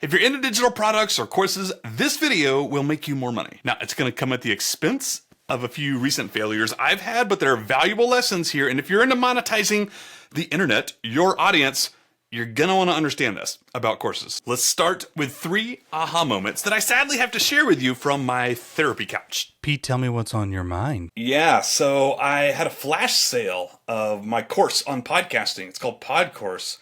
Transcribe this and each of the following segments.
If you're into digital products or courses, this video will make you more money. Now, it's going to come at the expense of a few recent failures I've had, but there are valuable lessons here. And if you're into monetizing the internet, your audience, you're going to want to understand this about courses. Let's start with 3 aha moments that I sadly have to share with you from my therapy couch. Pete, tell me what's on your mind. Yeah, so I had a flash sale of my course on podcasting. It's called Pod Course.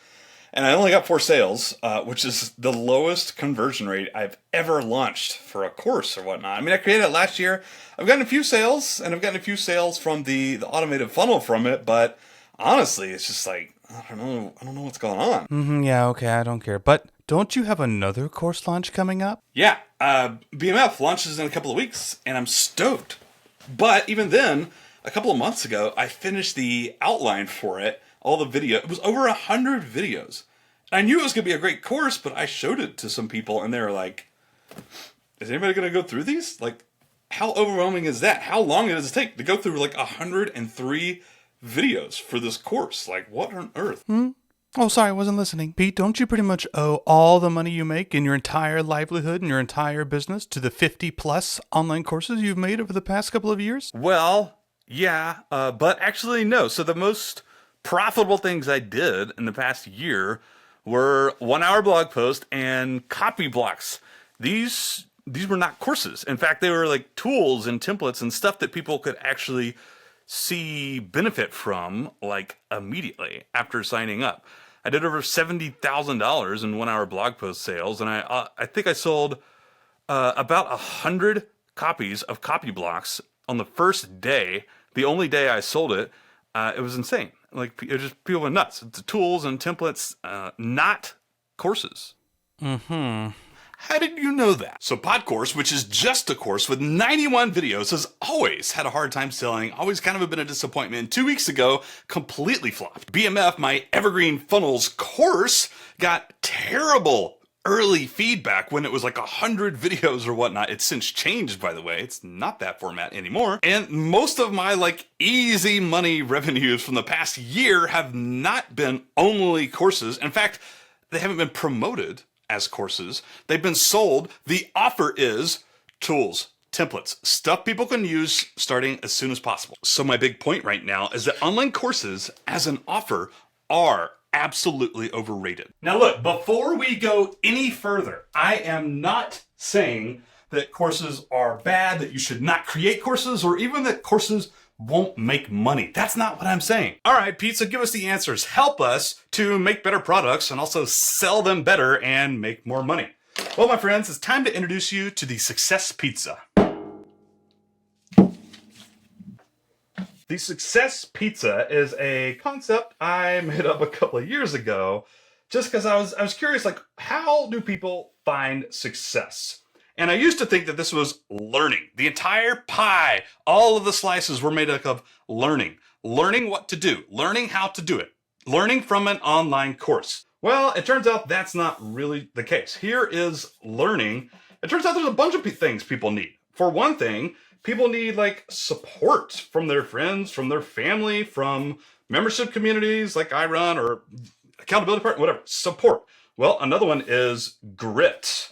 And I only got 4 sales, which is the lowest conversion rate I've ever launched for a course or whatnot. I mean, I created it last year. I've gotten a few sales, and I've gotten a few sales from the automated funnel from it. But honestly, it's just like, I don't know what's going on. Yeah, okay, I don't care. But don't you have another course launch coming up? Yeah, BMF launches in a couple of weeks, and I'm stoked. But even then, a couple of months ago, I finished the outline for it. All the video, it was over 100 videos. And I knew it was going to be a great course, but I showed it to some people and they were like, is anybody going to go through these? Like, how overwhelming is that? How long does it take to go through like 103 videos for this course? Like, what on earth? Oh, sorry, I wasn't listening. Pete, don't you pretty much owe all the money you make in your entire livelihood and your entire business to the 50 plus online courses you've made over the past couple of years? Well, yeah, but actually no. So the most profitable things I did in the past year were 1-hour blog posts and copy blocks. These were not courses. In fact, they were like tools and templates and stuff that people could actually see benefit from like immediately after signing up. I did over $70,000 in 1-hour blog post sales, and I think I sold about 100 copies of copy blocks on the first day. The only day I sold it, it was insane. Like, it just, people went nuts. It's tools and templates, not courses. How did you know that? So Pod Course, which is just a course with 91 videos, has always had a hard time selling, always kind of been a disappointment. 2 weeks ago, completely flopped. BMF, my Evergreen Funnels course, got terrible early feedback when it was like 100 videos or whatnot. It's since changed, by the way. It's not that format anymore. And most of my like easy money revenues from the past year have not been only courses. In fact, they haven't been promoted as courses. They've been sold. The offer is tools, templates, stuff people can use starting as soon as possible. So my big point right now is that online courses as an offer are absolutely overrated. Now look, before we go any further, I am not saying that courses are bad, that you should not create courses, or even that courses won't make money. That's not what I'm saying. All right, Pete, so give us the answers. Help us to make better products and also sell them better and make more money. Well, my friends, it's time to introduce you to the Success Pizza. The Success Pizza is a concept I made up a couple of years ago just because I was curious, like, how do people find success? And I used to think that this was learning. The entire pie, all of the slices were made up of learning. Learning what to do, learning how to do it, learning from an online course. Well, it turns out that's not really the case. Here is learning. It turns out there's a bunch of things people need. For one thing, people need like support from their friends, from their family, from membership communities like I run or accountability partner, whatever, support. Well, another one is grit.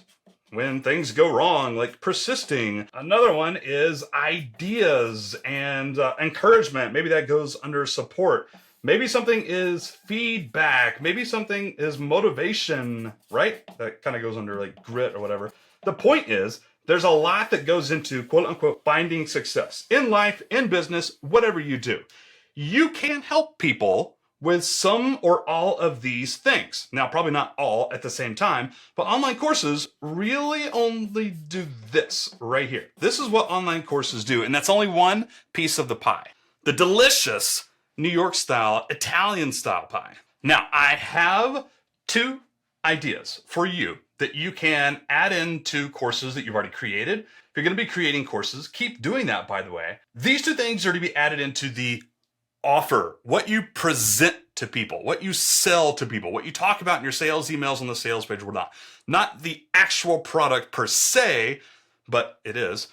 When things go wrong, like persisting. Another one is ideas and encouragement. Maybe that goes under support. Maybe something is feedback. Maybe something is motivation, right? That kind of goes under like grit or whatever. The point is, there's a lot that goes into quote unquote finding success in life, in business, whatever you do. You can help people with some or all of these things. Now, probably not all at the same time, but online courses really only do this right here. This is what online courses do, and that's only one piece of the pie. The delicious New York style, Italian style pie. Now, I have 2 ideas for you that you can add into courses that you've already created. If you're gonna be creating courses, keep doing that, by the way. These 2 things are to be added into the offer, what you present to people, what you sell to people, what you talk about in your sales emails on the sales page or not the actual product per se, but it is,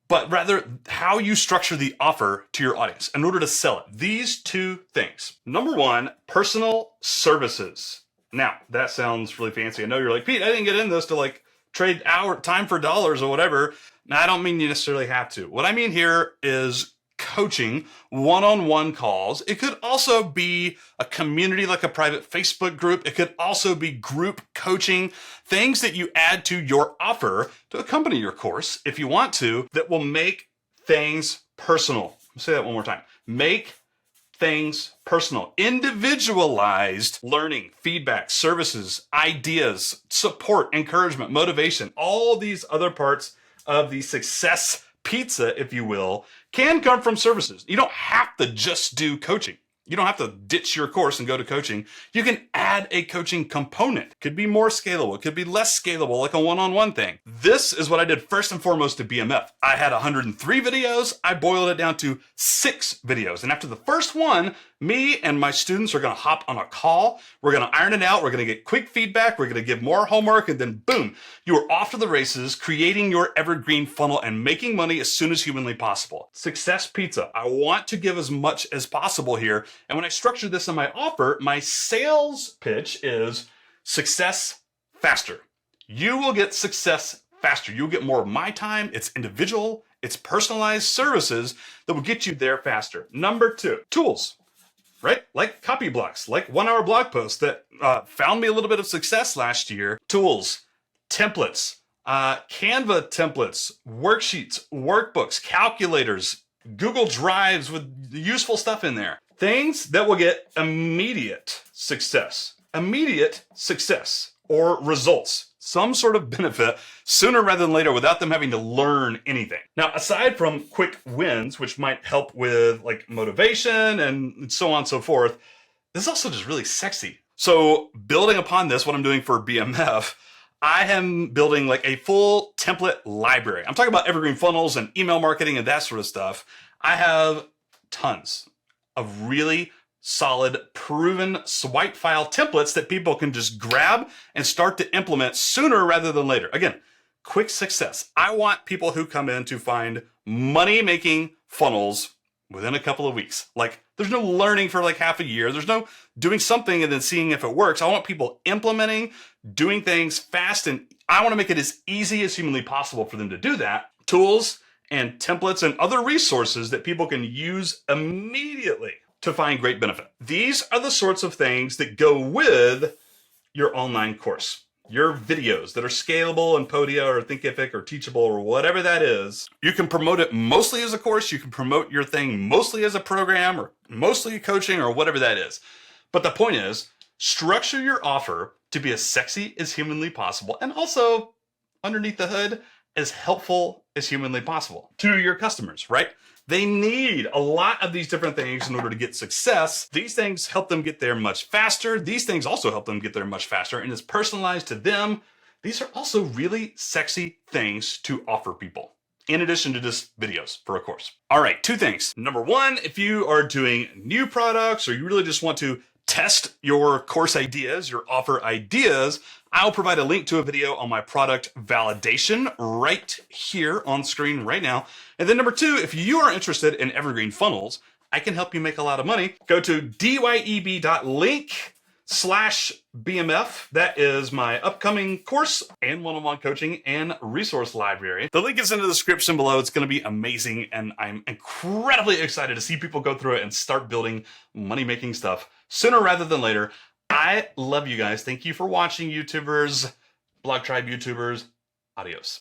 but rather how you structure the offer to your audience in order to sell it. These 2 things. Number 1, personal services. Now, that sounds really fancy. I know you're like, Pete, I didn't get in this to like trade time for dollars or whatever. Now, I don't mean you necessarily have to. What I mean here is coaching, one-on-one calls. It could also be a community like a private Facebook group. It could also be group coaching, things that you add to your offer to accompany your course if you want to, that will make things personal. I'll say that one more time. Make things personal, individualized learning, feedback, services, ideas, support, encouragement, motivation, all these other parts of the success pizza, if you will, can come from services. You don't have to just do coaching. You don't have to ditch your course and go to coaching. You can add a coaching component. It could be more scalable. It could be less scalable, like a one-on-one thing. This is what I did first and foremost to BMF. I had 103 videos. I boiled it down to 6 videos. And after the first one, me and my students are going to hop on a call. We're going to iron it out. We're going to get quick feedback. We're going to give more homework. And then boom, you are off to the races, creating your evergreen funnel and making money as soon as humanly possible. Success pizza. I want to give as much as possible here. And when I structure this in my offer, my sales pitch is success faster. You will get success faster. You'll get more of my time. It's individual. It's personalized services that will get you there faster. Number 2, tools. Right? Like copy blocks, like 1-hour blog posts that found me a little bit of success last year. Tools, templates, Canva templates, worksheets, workbooks, calculators, Google Drives with useful stuff in there. Things that will get immediate success or results. Some sort of benefit sooner rather than later without them having to learn anything. Now, aside from quick wins, which might help with like motivation and so on and so forth, this is also just really sexy. So building upon this, what I'm doing for BMF, I am building like a full template library. I'm talking about evergreen funnels and email marketing and that sort of stuff. I have tons of really solid, proven swipe file templates that people can just grab and start to implement sooner rather than later. Again, quick success. I want people who come in to find money-making funnels within a couple of weeks. Like, there's no learning for like half a year. There's no doing something and then seeing if it works. I want people implementing, doing things fast, and I want to make it as easy as humanly possible for them to do that. Tools and templates and other resources that people can use immediately to find great benefit. These are the sorts of things that go with your online course. Your videos that are scalable in Podia or Thinkific or Teachable or whatever that is. You can promote it mostly as a course. You can promote your thing mostly as a program or mostly coaching or whatever that is. But the point is, structure your offer to be as sexy as humanly possible and also, underneath the hood, as helpful as humanly possible to your customers, right? They need a lot of these different things in order to get success. These things help them get there much faster. These things also help them get there much faster, and it's personalized to them. These are also really sexy things to offer people, in addition to just videos for a course. All right, 2 things. Number 1, if you are doing new products or you really just want to test your course ideas, your offer ideas, I'll provide a link to a video on my product validation right here on screen right now. And then number 2, if you are interested in evergreen funnels, I can help you make a lot of money. Go to dyeb.link/BMF. That is my upcoming course and one-on-one coaching and resource library. The link is in the description below. It's going to be amazing, and I'm incredibly excited to see people go through it and start building money-making stuff sooner rather than later. I love you guys. Thank you for watching, YouTubers, Blog Tribe YouTubers. Adios.